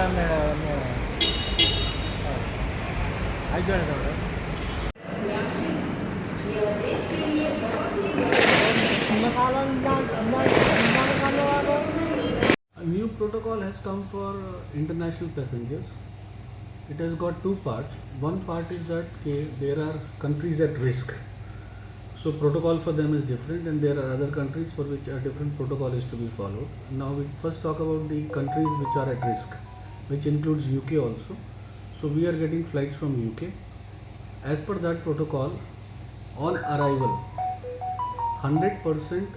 A new protocol has come for international passengers. It has got two parts. One part is that there are countries at risk. So protocol for them is different, and there are other countries for which a different protocol is to be followed. Now we first talk about the countries which are at risk, which includes UK also. So we are getting flights from UK. As per that protocol, on arrival, 100%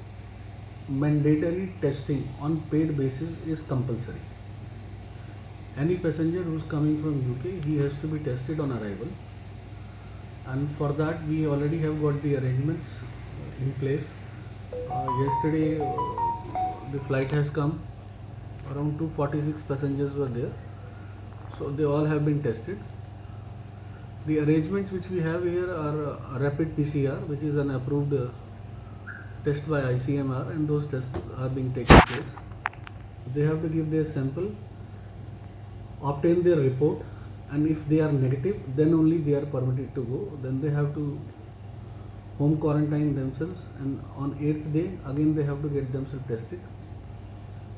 mandatory testing on paid basis is compulsory. Any passenger who is coming from UK, he has to be tested on arrival, and for that we already have got the arrangements in place. Yesterday the flight has come, around 246 passengers were there, so they all have been tested. The arrangements which we have here are rapid PCR, which is an approved test by ICMR, and those tests are being taken place. So they have to give their sample, obtain their report, and if they are negative, then only they are permitted to go. Then they have to home quarantine themselves, and on 8th day again they have to get themselves tested.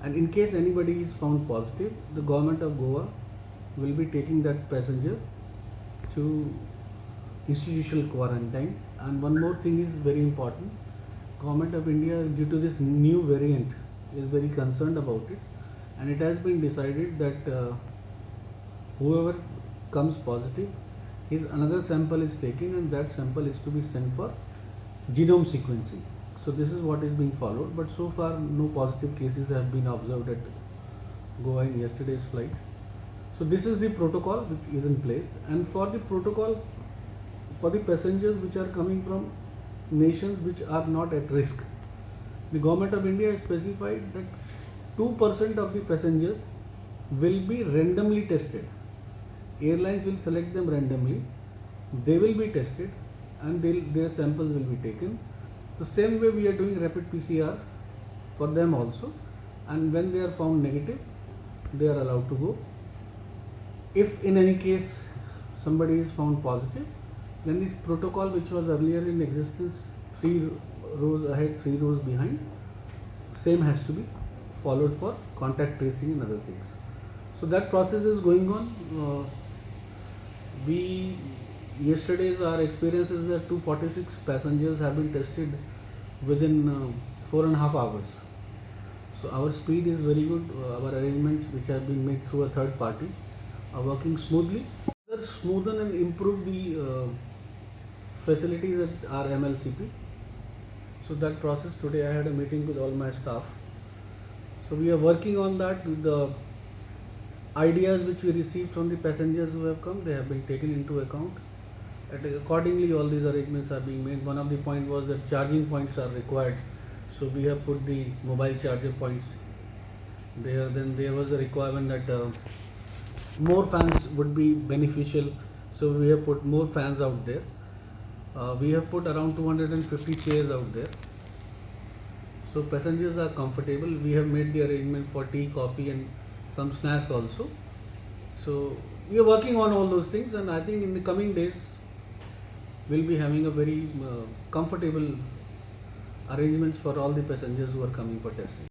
And in case anybody is found positive, the government of Goa will be taking that passenger to institutional quarantine. And one more thing is very important. Government of India, due to this new variant, is very concerned about it, and it has been decided that whoever comes positive, his another sample is taken, and that sample is to be sent for genome sequencing. So this is what is being followed, but so far no positive cases have been observed at Goa in yesterday's flight. So this is the protocol which is in place, and for the protocol for the passengers which are coming from nations which are not at risk, the government of India has specified that 2% of the passengers will be randomly tested. Airlines will select them randomly, they will be tested, and their samples will be taken. The same way we are doing rapid PCR for them also, and when they are found negative, they are allowed to go. If in any case somebody is found positive, then this protocol which was earlier in existence, 3 rows ahead, 3 rows behind, same has to be followed for contact tracing and other things. So that process is going on. Yesterday's our experience is that 246 passengers have been tested within 4.5 hours. So our speed is very good. Our arrangements which have been made through a third party are working smoothly. Smoothen and improve the facilities at our MLCP. So that process, today I had a meeting with all my staff. So we are working on that. With the ideas which we received from the passengers who have come, they have been taken into account, and accordingly all these arrangements are being made. One of the point was that charging points are required, so we have put the mobile charger points there. Then there was a requirement that more fans would be beneficial, so we have put more fans out there. We have put around 250 chairs out there, so passengers are comfortable. We have made the arrangement for tea, coffee, and some snacks also. So we are working on all those things, and I think in the coming days we'll be having a very comfortable arrangements for all the passengers who are coming for testing.